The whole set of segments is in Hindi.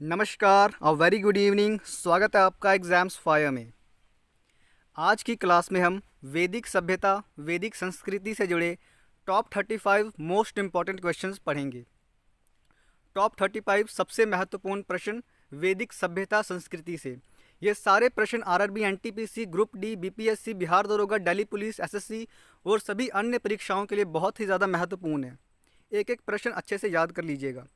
नमस्कार और वेरी गुड इवनिंग। स्वागत है आपका एग्ज़ाम्स फायर में। आज की क्लास में हम वैदिक सभ्यता, वैदिक संस्कृति से जुड़े टॉप 35 मोस्ट इम्पॉर्टेंट क्वेश्चंस पढ़ेंगे। टॉप 35 सबसे महत्वपूर्ण प्रश्न वैदिक सभ्यता संस्कृति से। ये सारे प्रश्न RRB, NTPC, group D, BPSC, Bihar दरोगा, दिल्ली पुलिस, एसएससी और सभी अन्य परीक्षाओं के लिए बहुत ही ज़्यादा महत्वपूर्ण है। एक एक प्रश्न अच्छे से याद कर लीजिएगा।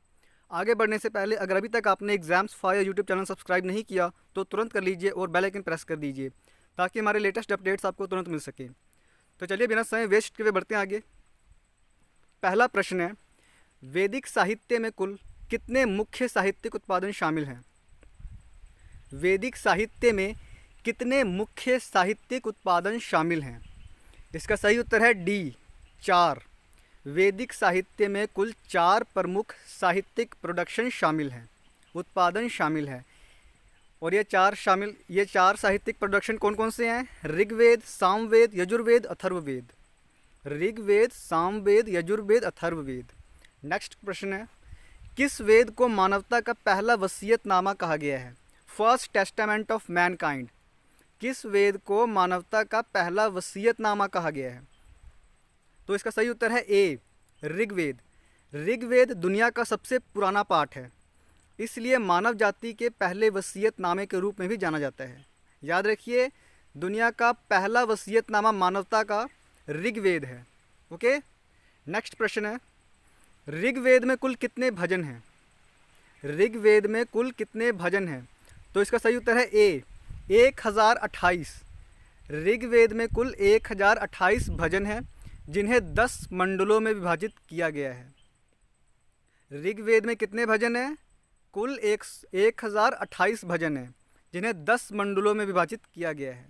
आगे बढ़ने से पहले अगर अभी तक आपने exams fire YouTube channel subscribe नहीं किया तो तुरंत कर लीजिए और बेल आइकन प्रेस कर दीजिए ताकि हमारे लेटेस्ट अपडेट्स आपको तुरंत मिल सकें। तो चलिए बिना समय वेस्ट किए बढ़ते हैं आगे। पहला प्रश्न है, वैदिक साहित्य में कुल कितने मुख्य साहित्यिक उत्पादन शामिल हैं? वैदिक साहित्य में कितने मुख्य साहित्यिक उत्पादन शामिल हैं? इसका सही उत्तर है डी, 4। वैदिक साहित्य में कुल 4 प्रमुख साहित्यिक प्रोडक्शन शामिल हैं, उत्पादन शामिल है। और ये चार साहित्यिक प्रोडक्शन कौन कौन से हैं? ऋग्वेद, सामवेद, यजुर्वेद, अथर्ववेद। ऋग्वेद, सामवेद, यजुर्वेद, अथर्ववेद। नेक्स्ट प्रश्न है, किस वेद को मानवता का पहला वसीयतनामा कहा गया है? First testament of Mankind. किस वेद को मानवता का पहला वसीयतनामा कहा गया है? तो इसका सही उत्तर है ए, ऋग्वेद। ऋग्वेद दुनिया का सबसे पुराना पाठ है, इसलिए मानव जाति के पहले वसीयतनामे के रूप में भी जाना जाता है। याद रखिए, दुनिया का पहला वसीयतनामा मानवता का ऋग्वेद है। ओके। नेक्स्ट प्रश्न है, ऋग्वेद में कुल कितने भजन हैं? ऋग्वेद में कुल कितने भजन हैं? तो इसका सही उत्तर है ए, 1028। ऋग्वेद में कुल 1028 भजन हैं जिन्हें 10 मंडलों में विभाजित किया गया है। ऋग्वेद में कितने भजन हैं? कुल 1028 भजन हैं जिन्हें 10 मंडलों में विभाजित किया गया है।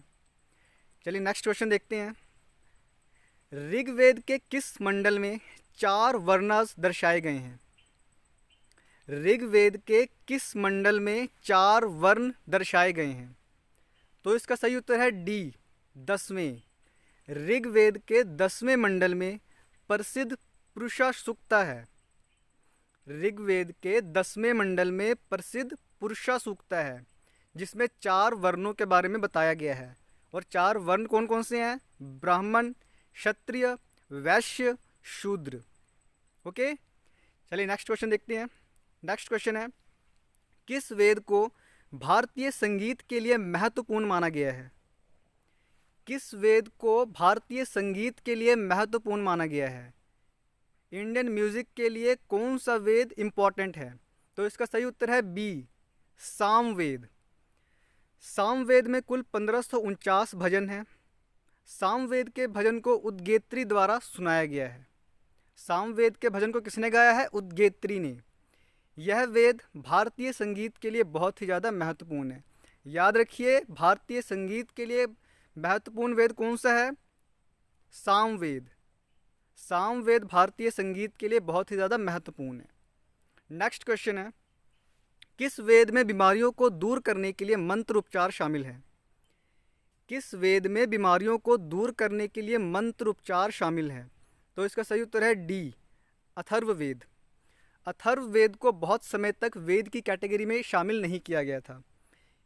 चलिए नेक्स्ट क्वेश्चन देखते हैं। ऋग्वेद के किस मंडल में 4 वर्णास दर्शाए गए हैं? ऋग्वेद के किस मंडल में 4 वर्ण दर्शाए गए हैं? तो इसका सही उत्तर है डी, 10वें। ऋग्वेद के 10वें मंडल में प्रसिद्ध पुरुषा सूक्ता है। ऋग्वेद के 10वें मंडल में प्रसिद्ध पुरुषा सूक्ता है जिसमें 4 वर्णों के बारे में बताया गया है। और 4 वर्ण कौन कौन से हैं? ब्राह्मण, क्षत्रिय, वैश्य, शूद्र। ओके। चलिए नेक्स्ट क्वेश्चन देखते हैं। नेक्स्ट क्वेश्चन है, किस वेद को भारतीय संगीत के लिए महत्वपूर्ण माना गया है? किस वेद को भारतीय संगीत के लिए महत्वपूर्ण माना गया है? इंडियन म्यूजिक के लिए कौन सा वेद इंपॉर्टेंट है? तो इसका सही उत्तर है बी, सामवेद। सामवेद में कुल 1549 भजन हैं। सामवेद के भजन को उद्गेत्री द्वारा सुनाया गया है। सामवेद के भजन को किसने गाया है? उद्गेत्री ने। यह वेद भारतीय संगीत के लिए बहुत ही ज़्यादा महत्वपूर्ण है। याद रखिए, भारतीय संगीत के लिए महत्वपूर्ण वेद कौन सा है? सामवेद। सामवेद भारतीय संगीत के लिए बहुत ही ज़्यादा महत्वपूर्ण है। नेक्स्ट क्वेश्चन है, किस वेद में बीमारियों को दूर करने के लिए मंत्र उपचार शामिल है? किस वेद में बीमारियों को दूर करने के लिए मंत्र उपचार शामिल है? तो इसका सही उत्तर है डी, अथर्ववेद। अथर्ववेद को बहुत समय तक वेद की कैटेगरी में शामिल नहीं किया गया था।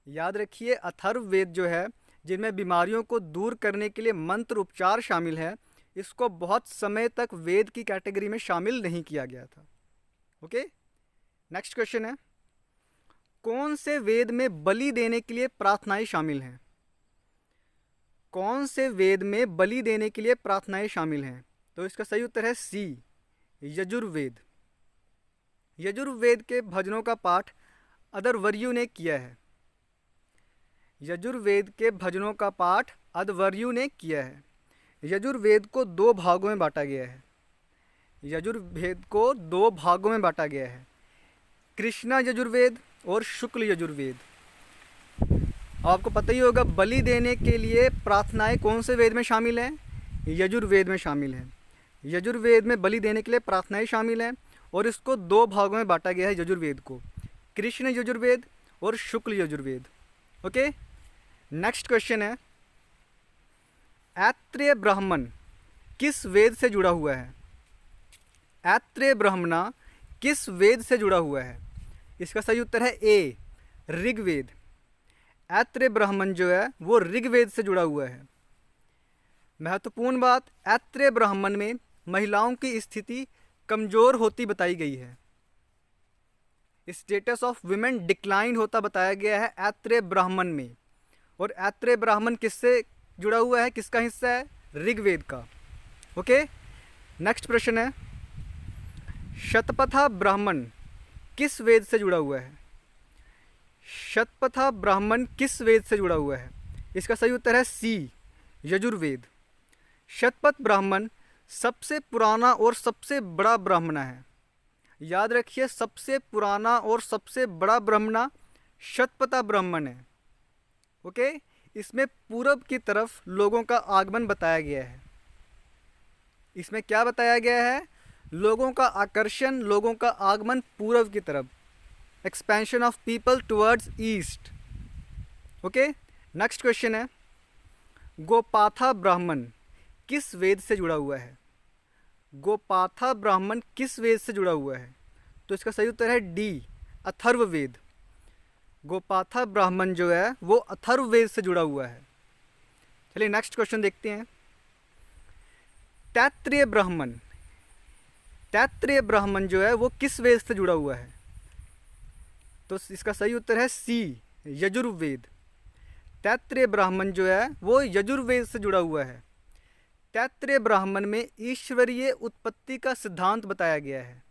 याद रखिए, अथर्ववेद जो है, जिनमें बीमारियों को दूर करने के लिए मंत्र उपचार शामिल है, इसको बहुत समय तक वेद की कैटेगरी में शामिल नहीं किया गया था। ओके। नेक्स्ट क्वेश्चन है, कौन से वेद में बलि देने के लिए प्रार्थनाएं शामिल हैं? कौन से वेद में बलि देने के लिए प्रार्थनाएं शामिल हैं? तो इसका सही उत्तर है सी, यजुर्वेद। यजुर्वेद के भजनों का पाठ अदरवर्यु ने किया है। यजुर्वेद के भजनों का पाठ अदवर्यु ने किया है। यजुर्वेद को 2 भागों में बांटा गया है। यजुर्वेद को 2 भागों में बांटा गया है, कृष्णा यजुर्वेद और शुक्ल यजुर्वेद। आपको पता ही होगा, बलि देने के लिए प्रार्थनाएं कौन से वेद में शामिल हैं? यजुर्वेद में शामिल हैं। यजुर्वेद में बलि देने के लिए प्रार्थनाएं शामिल हैं और इसको 2 भागों में बांटा गया है यजुर्वेद को, कृष्ण यजुर्वेद और शुक्ल यजुर्वेद। ओके। नेक्स्ट क्वेश्चन है, ऐत्रेय ब्राह्मण किस वेद से जुड़ा हुआ है? ऐत्रेय ब्राह्मण किस वेद से जुड़ा हुआ है? इसका सही उत्तर है ए, ऋग्वेद। ऐत्रेय ब्राह्मण जो है वो ऋग्वेद से जुड़ा हुआ है। महत्वपूर्ण बात, ऐत्रेय ब्राह्मण में महिलाओं की स्थिति कमज़ोर होती बताई गई है। स्टेटस ऑफ विमेन डिक्लाइन होता बताया गया है ऐत्रेय ब्राह्मण में। और ऐत्रेय ब्राह्मण किससे जुड़ा हुआ है, किसका हिस्सा है, ऋग्वेद का। ओके, नेक्स्ट प्रश्न है, शतपथा ब्राह्मण किस वेद से जुड़ा हुआ है? शतपथा ब्राह्मण किस वेद से जुड़ा हुआ है? इसका सही उत्तर है सी, यजुर्वेद। शतपथ ब्राह्मण सबसे पुराना और सबसे बड़ा ब्राह्मण है। याद रखिए, सबसे पुराना और सबसे बड़ा ब्राह्मण शतपथा ब्राह्मण है। ओके, इसमें पूरब की तरफ लोगों का आगमन बताया गया है। इसमें क्या बताया गया है? लोगों का आकर्षण, लोगों का आगमन पूरब की तरफ, expansion of people towards east. Okay, next question है, गोपाथा ब्राह्मण किस वेद से जुड़ा हुआ है? गोपाथा ब्राह्मण किस वेद से जुड़ा हुआ है? तो इसका सही उत्तर है डी, अथर्ववेद। गोपाथा ब्राह्मण जो है वो अथर्ववेद से जुड़ा हुआ है। चलिए नेक्स्ट क्वेश्चन देखते हैं, तैत्तिरीय ब्राह्मण, तैत्तिरीय ब्राह्मण जो है वो किस वेद से जुड़ा हुआ है? तो इसका सही उत्तर है सी, यजुर्वेद। तैत्तिरीय ब्राह्मण जो है वो यजुर्वेद से जुड़ा हुआ है। तैत्तिरीय ब्राह्मण में ईश्वरीय उत्पत्ति का सिद्धांत बताया गया है।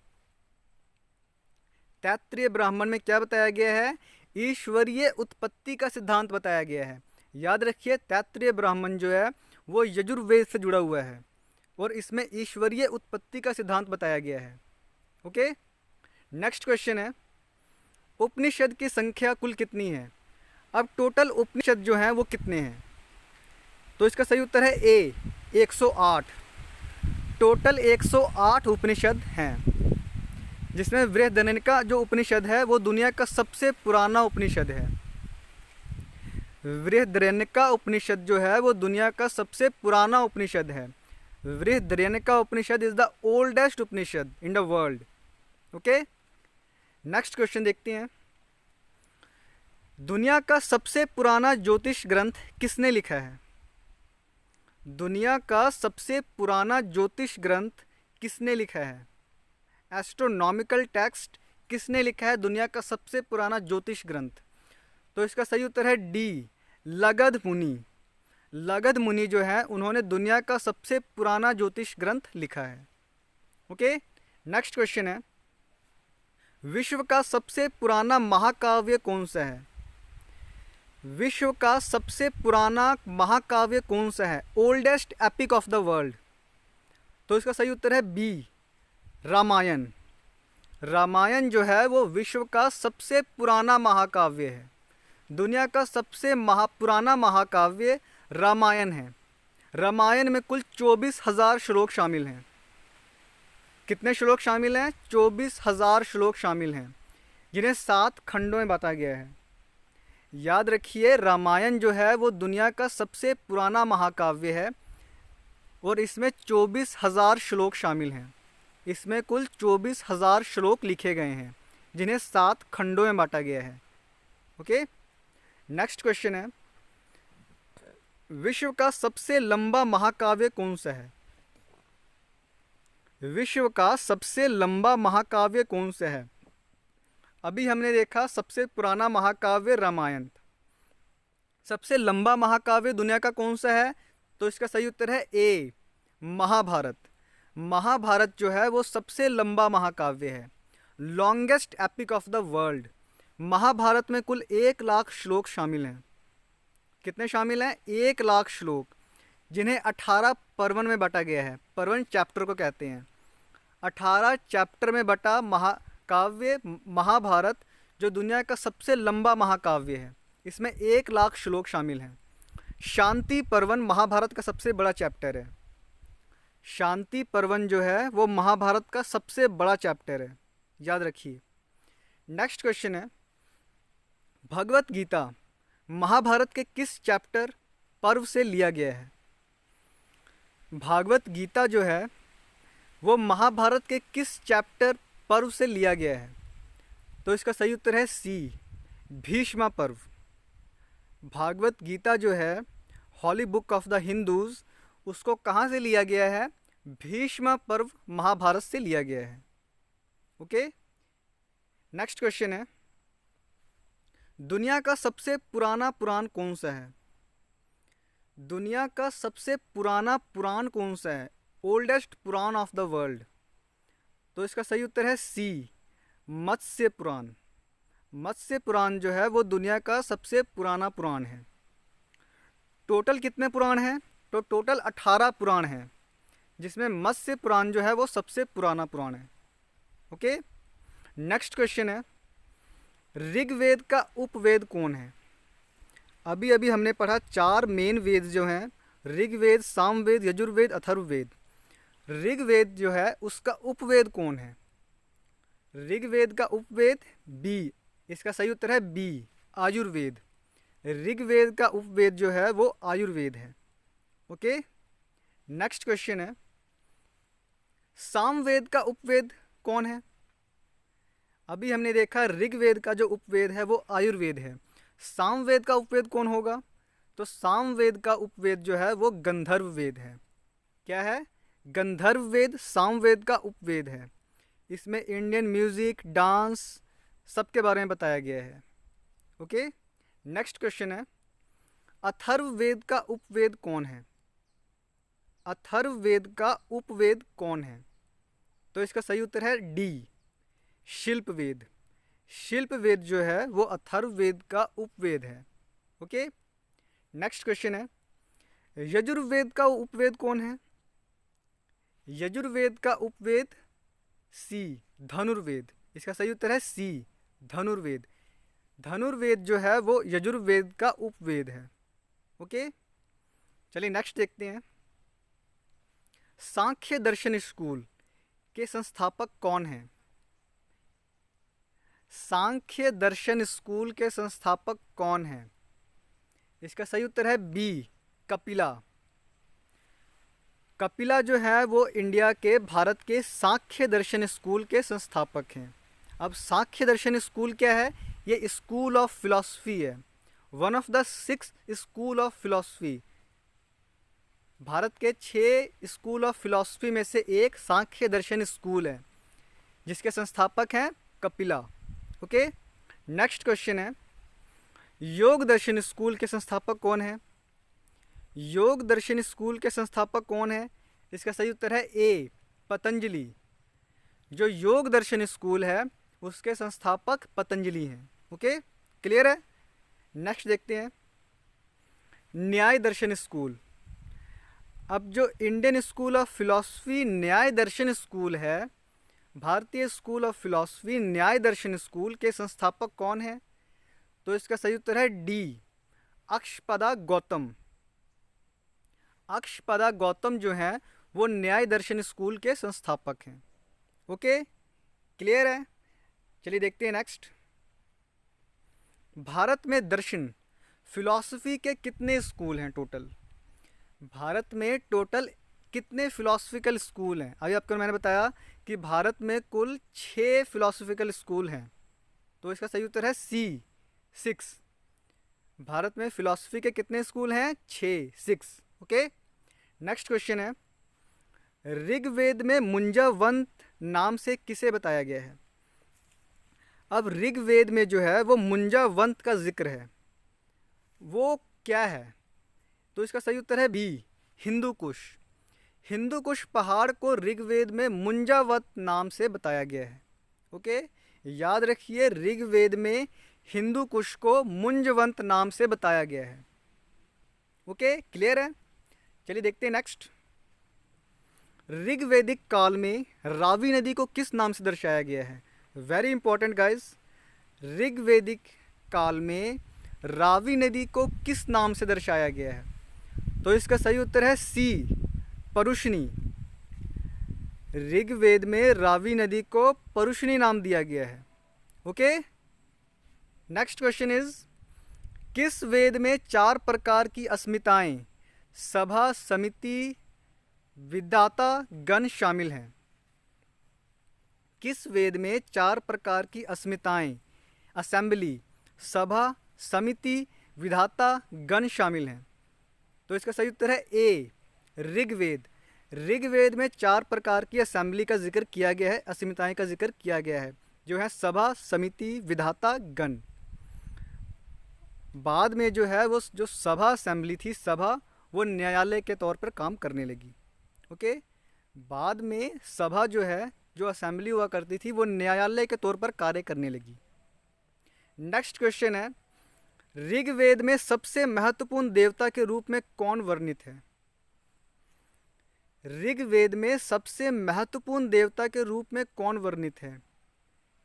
तैत्तिरीय ब्राह्मण में क्या बताया गया है? ईश्वरीय उत्पत्ति का सिद्धांत बताया गया है। याद रखिए, तैत्तिरीय ब्राह्मण जो है वो यजुर्वेद से जुड़ा हुआ है और इसमें ईश्वरीय उत्पत्ति का सिद्धांत बताया गया है। ओके, नेक्स्ट क्वेश्चन है, उपनिषद की संख्या कुल कितनी है? अब टोटल उपनिषद जो हैं वो कितने हैं? तो इसका सही उत्तर है ए, 108। टोटल 108 उपनिषद हैं, जिसमें बृहदारण्यका जो उपनिषद है वो दुनिया का सबसे पुराना उपनिषद है। बृहदारण्यका उपनिषद जो है वो दुनिया का सबसे पुराना उपनिषद है। Brihadaranyaka Upanishad is the oldest Upanishad in the world. Okay, next question देखते हैं, दुनिया का सबसे पुराना ज्योतिष ग्रंथ किसने लिखा है? दुनिया का सबसे पुराना ज्योतिष ग्रंथ किसने लिखा है? एस्ट्रोनॉमिकल टेक्स्ट किसने लिखा है दुनिया का सबसे पुराना ज्योतिष ग्रंथ? तो इसका सही उत्तर है डी, लगध मुनि। लगध मुनि जो है उन्होंने दुनिया का सबसे पुराना ज्योतिष ग्रंथ लिखा है। ओके, नेक्स्ट क्वेश्चन है, विश्व का सबसे पुराना महाकाव्य कौन सा है? विश्व का सबसे पुराना महाकाव्य कौन सा है? Oldest epic of the world. तो इसका सही उत्तर है बी, रामायण। रामायण जो है वो विश्व का सबसे पुराना महाकाव्य है। दुनिया का सबसे पुराना महाकाव्य रामायण है। रामायण में कुल 24,000 श्लोक शामिल हैं। कितने श्लोक शामिल हैं? 24,000 श्लोक शामिल हैं, जिन्हें 7 खंडों में बांटा गया है। याद रखिए, रामायण जो है वो दुनिया का सबसे पुराना महाकाव्य है और इसमें 24,000 श्लोक शामिल हैं। इसमें कुल 24,000 श्लोक लिखे गए हैं, जिन्हें 7 खंडों में बांटा गया है। ओके, नेक्स्ट क्वेश्चन है, विश्व का सबसे लंबा महाकाव्य कौन सा है? विश्व का सबसे लंबा महाकाव्य कौन सा है? अभी हमने देखा सबसे पुराना महाकाव्य रामायण। सबसे लंबा महाकाव्य दुनिया का कौन सा है? तो इसका सही उत्तर है ए, महाभारत। महाभारत जो है वो सबसे लंबा महाकाव्य है, longest epic of the world. Mahabharata में कुल 1 लाख श्लोक शामिल हैं। कितने शामिल हैं? 1 लाख श्लोक, जिन्हें 18 पर्वन में बांटा गया है। पर्वन चैप्टर को कहते हैं। 18 चैप्टर में बटा महाकाव्य महाभारत जो दुनिया का सबसे लंबा महाकाव्य है, इसमें 1 लाख श्लोक शामिल हैं। शांति पर्वन महाभारत का सबसे बड़ा चैप्टर है। शांति पर्वन जो है वो महाभारत का सबसे बड़ा चैप्टर है, याद रखिए। नेक्स्ट क्वेश्चन है, भगवत गीता महाभारत के किस चैप्टर पर्व से लिया गया है? भागवत गीता जो है वो महाभारत के किस चैप्टर पर्व से लिया गया है? तो इसका सही उत्तर है सी, भीष्म पर्व। भागवत गीता जो है हॉली बुक ऑफ द हिंदूज, उसको कहाँ से लिया गया है? भीष्म पर्व महाभारत से लिया गया है। ओके, नेक्स्ट क्वेश्चन है, दुनिया का सबसे पुराना पुराण कौन सा है? दुनिया का सबसे पुराना पुराण कौन सा है? Oldest Purana of the world. तो इसका सही उत्तर है सी, मत्स्य पुराण। मत्स्य पुराण जो है वो दुनिया का सबसे पुराना पुराण है। टोटल कितने पुराण हैं? तो टोटल 18 पुराण हैं, जिसमें मत्स्य पुराण जो है वो सबसे पुराना पुराण है। ओके, नेक्स्ट क्वेश्चन है, ऋग्वेद का उपवेद कौन है? अभी अभी हमने पढ़ा 4 मेन वेद जो हैं, ऋग्वेद, सामवेद, यजुर्वेद, अथर्ववेद। ऋग्वेद जो है उसका उपवेद कौन है? ऋग्वेद का उपवेद बी, इसका सही उत्तर है बी, आयुर्वेद। ऋग्वेद का उपवेद जो है वो आयुर्वेद है। ओके, नेक्स्ट क्वेश्चन है, सामवेद का उपवेद कौन है? अभी हमने देखा ऋग्वेद का जो उपवेद है वो आयुर्वेद है। सामवेद का उपवेद कौन होगा? तो सामवेद का उपवेद जो है वो गंधर्व वेद है। क्या है? गंधर्व वेद सामवेद का उपवेद है। इसमें इंडियन म्यूजिक, डांस सबके बारे में बताया गया है। ओके, नेक्स्ट क्वेश्चन है, अथर्ववेद का उपवेद कौन है? अथर्ववेद का उपवेद कौन है? तो इसका सही उत्तर है डी, शिल्पवेद। शिल्पवेद जो है वो अथर्ववेद का उपवेद है। ओके, नेक्स्ट क्वेश्चन है, यजुर्वेद का उपवेद कौन है? यजुर्वेद का उपवेद सी, धनुर्वेद। इसका सही उत्तर है सी, धनुर्वेद। धनुर्वेद जो है वो यजुर्वेद का उपवेद है। ओके, चलिए नेक्स्ट देखते हैं, सांख्य दर्शन स्कूल के संस्थापक कौन हैं? सांख्य दर्शन स्कूल के संस्थापक कौन हैं? इसका सही उत्तर है बी, कपिला। कपिला जो है वो इंडिया के, भारत के सांख्य दर्शन स्कूल के संस्थापक हैं। अब सांख्य दर्शन स्कूल क्या है? ये स्कूल ऑफ फिलॉसफी है, one of the 6 school of philosophy. Bharat के 6 स्कूल ऑफ फिलॉसफी में से एक सांख्य दर्शन स्कूल है, जिसके संस्थापक हैं कपिला। ओके, नेक्स्ट क्वेश्चन है, योग दर्शन स्कूल के संस्थापक कौन है? योग दर्शन स्कूल के संस्थापक कौन है? इसका सही उत्तर है ए, पतंजलि। जो योग दर्शन स्कूल है उसके संस्थापक पतंजलि हैं। ओके, क्लियर है? नेक्स्ट देखते हैं, न्याय दर्शन स्कूल। अब जो इंडियन स्कूल ऑफ फिलॉसफी न्याय दर्शन स्कूल है, भारतीय स्कूल ऑफ फिलॉसफी न्याय दर्शन स्कूल के संस्थापक कौन है? तो इसका सही उत्तर है डी, अक्षपदा गौतम। अक्षपदा गौतम जो हैं वो न्याय दर्शन स्कूल के संस्थापक हैं। ओके, क्लियर है? चलिए देखते हैं नेक्स्ट, भारत में दर्शन फिलॉसफी के कितने स्कूल हैं टोटल? भारत में टोटल कितने फिलॉसफिकल स्कूल हैं? अभी आपको मैंने बताया कि भारत में कुल 6 फिलॉसफिकल स्कूल हैं, तो इसका सही उत्तर है सी, 6। भारत में फिलॉसफी के कितने स्कूल हैं? 6। ओके, नेक्स्ट क्वेश्चन है, ऋग्वेद में मुंजावंत नाम से किसे बताया गया है? अब ऋग्वेद में जो है वो मुंजावंत का जिक्र है, वो क्या है? तो इसका सही उत्तर है बी, हिंदू कुश। हिंदू कुश पहाड़ को ऋग्वेद में मुंजावत नाम से बताया गया है। ओके, याद रखिए ऋग्वेद में हिंदू कुश को मुंजवंत नाम से बताया गया है। ओके, क्लियर है? चलिए देखते हैं नेक्स्ट, ऋग्वैदिक काल में रावी नदी को किस नाम से दर्शाया गया है? वेरी इंपॉर्टेंट गाइस, ऋग्वैदिक काल में रावी नदी को किस नाम से दर्शाया गया है? तो इसका सही उत्तर है सी, परुष्णी। ऋग्वेद में रावी नदी को परुष्णी नाम दिया गया है। ओके, नेक्स्ट क्वेश्चन इज, किस वेद में 4 प्रकार की अस्मिताएं, सभा, समिति, विधाता, गण शामिल हैं? किस वेद में 4 प्रकार की अस्मिताएं असेंबली, सभा, समिति, विधाता, गण शामिल हैं? तो इसका सही उत्तर है ए ऋग्वेद। ऋग्वेद में 4 प्रकार की असेंबली का जिक्र किया गया है, अस्मिताएं का जिक्र किया गया है, जो है सभा, समिति, विधाता, गण। बाद में जो है वो जो सभा असेंबली थी, सभा वो न्यायालय के तौर पर काम करने लगी। ओके, बाद में सभा जो है, जो असेंबली हुआ करती थी, वो न्यायालय के तौर पर कार्य करने लगी। नेक्स्ट क्वेश्चन है, ऋग्वेद में सबसे महत्वपूर्ण देवता के रूप में कौन वर्णित है? ऋग्वेद में सबसे महत्वपूर्ण देवता के रूप में कौन वर्णित है?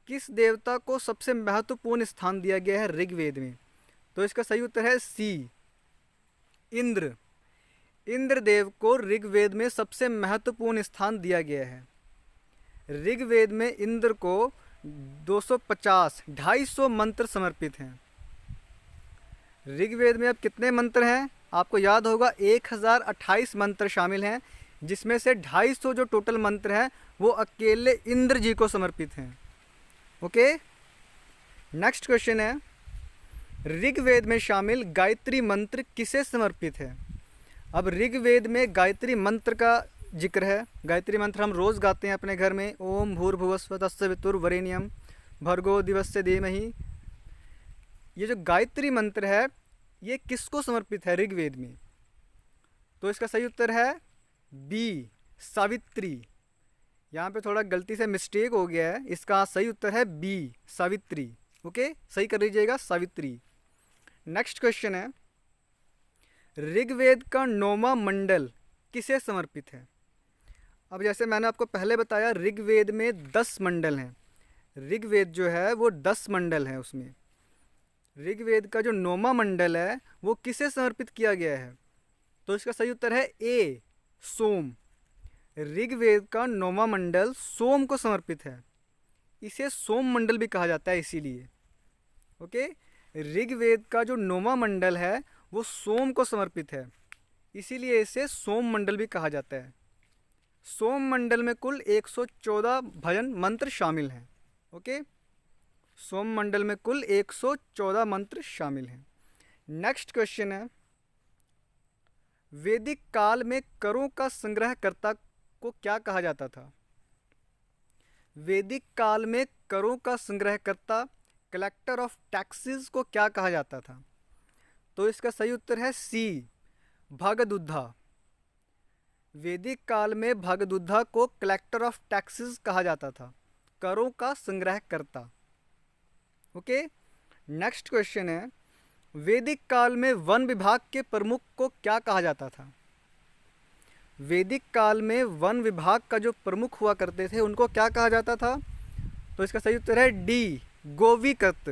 किस देवता को सबसे महत्वपूर्ण स्थान दिया गया है ऋग्वेद में? तो इसका सही उत्तर है सी इंद्र। इंद्रदेव को ऋग्वेद में सबसे महत्वपूर्ण स्थान दिया गया है। ऋग्वेद में इंद्र को 250 मंत्र समर्पित हैं। ऋग्वेद में अब कितने मंत्र हैं? आपको याद होगा 1028 मंत्र शामिल हैं, जिसमें से 250 जो टोटल मंत्र हैं वो अकेले इंद्र जी को समर्पित हैं। ओके, नेक्स्ट क्वेश्चन है, ऋग्वेद में शामिल गायत्री मंत्र किसे समर्पित है? अब ऋग्वेद में गायत्री मंत्र का जिक्र है। गायत्री मंत्र हम रोज़ गाते हैं अपने घर में, ओम भूर्भुवस्व तत्सवितुर्वरेण्यम भर्गो दिवस्य धीमहि। ये जो गायत्री मंत्र है ये किसको समर्पित है ऋग्वेद में? तो इसका सही उत्तर है बी सावित्री। यहाँ पे थोड़ा गलती से मिस्टेक हो गया है, इसका सही उत्तर है बी सावित्री। ओके, सही कर लीजिएगा, सावित्री। नेक्स्ट क्वेश्चन है, ऋग्वेद का 9वां मंडल किसे समर्पित है? अब जैसे मैंने आपको पहले बताया, ऋग्वेद में 10 मंडल हैं। ऋग्वेद जो है वो 10 मंडल हैं। उसमें ऋग्वेद का जो 9वां मंडल है वो किसे समर्पित किया गया है? तो इसका सही उत्तर है ए सोम। ऋग्वेद का 9वां मंडल सोम को समर्पित है। इसे सोम मंडल भी कहा जाता है इसीलिए। ओके, ऋग्वेद का जो 9वां मंडल है वो सोम को समर्पित है, इसीलिए इसे सोम मंडल भी कहा जाता है। सोम मंडल में कुल 114 भजन मंत्र शामिल हैं। ओके, सोम मंडल में कुल 114 मंत्र शामिल हैं। नेक्स्ट क्वेश्चन है, वैदिक काल में करों का संग्रहकर्ता को क्या कहा जाता था? वैदिक काल में करों का संग्रहकर्ता, कलेक्टर ऑफ टैक्सेस को क्या कहा जाता था? तो इसका सही उत्तर है सी भगदुद्धा। वैदिक काल में भगदुद्धा को कलेक्टर ऑफ टैक्सेस कहा जाता था, करों का संग्रहकर्ता। ओके, नेक्स्ट क्वेश्चन है, वैदिक काल में वन विभाग के प्रमुख को क्या कहा जाता था? वैदिक काल में वन विभाग का जो प्रमुख हुआ करते थे उनको क्या कहा जाता था? तो इसका सही उत्तर है डी गोविकर्त।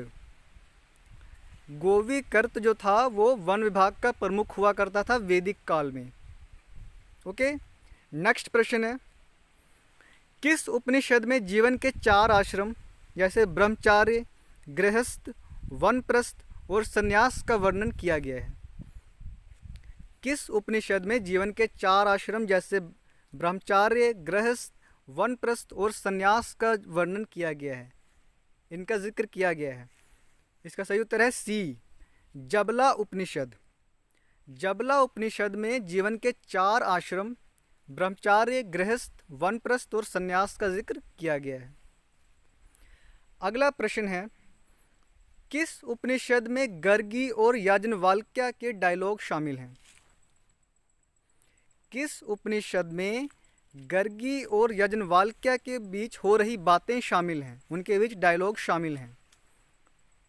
गोविकर्त जो था वो वन विभाग का प्रमुख हुआ करता था वैदिक काल में। ओके, नेक्स्ट प्रश्न है, किस उपनिषद में जीवन के 4 आश्रम जैसे ब्रह्मचार्य, गृहस्थ, वानप्रस्थ और संन्यास का वर्णन किया गया है? किस उपनिषद में जीवन के 4 आश्रम जैसे ब्रह्मचार्य, गृहस्थ, वानप्रस्थ और संन्यास का वर्णन किया गया है, इनका जिक्र किया गया है? इसका सही उत्तर है सी जबला उपनिषद। जबला उपनिषद में जीवन के 4 आश्रम ब्रह्मचार्य, गृहस्थ, वानप्रस्थ और संन्यास का जिक्र किया गया है। अगला प्रश्न है, किस उपनिषद में गर्गी और याज्ञवल्क्य के डायलॉग शामिल हैं? किस उपनिषद में गर्गी और याज्ञवल्क्य के बीच हो रही बातें शामिल हैं, उनके बीच डायलॉग शामिल हैं?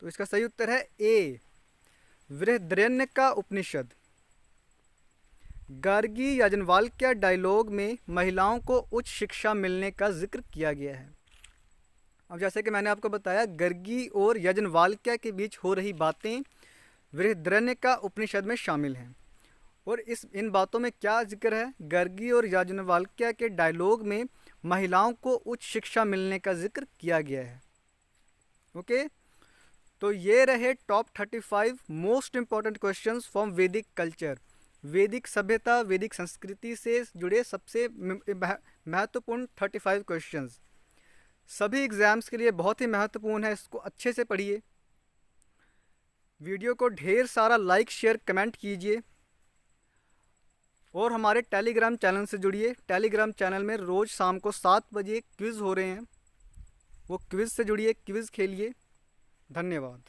तो इसका सही उत्तर है ए बृहदारण्यक उपनिषद। गर्गी याज्ञवल्क्य डायलॉग में महिलाओं को उच्च शिक्षा मिलने का जिक्र किया गया है। अब जैसे कि मैंने आपको बताया, गर्गी और याज्ञवल्क्य के बीच हो रही बातें बृहदारण्यक उपनिषद में शामिल हैं। और इन बातों में क्या जिक्र है? गर्गी और याज्ञवल्क्य के डायलॉग में महिलाओं को उच्च शिक्षा मिलने का जिक्र किया गया है। ओके, तो ये रहे top 35 most important questions from वैदिक कल्चर। वैदिक सभ्यता, वैदिक संस्कृति से जुड़े सबसे महत्वपूर्ण 35 क्वेश्चंस। सभी एग्ज़ाम्स के लिए बहुत ही महत्वपूर्ण है, इसको अच्छे से पढ़िए। वीडियो को ढेर सारा लाइक शेयर कमेंट कीजिए और हमारे टेलीग्राम चैनल से जुड़िए। टेलीग्राम चैनल में रोज़ शाम को 7 बजे क्विज़ हो रहे हैं, वो क्विज़ से जुड़िए, क्विज़ खेलिए। धन्यवाद।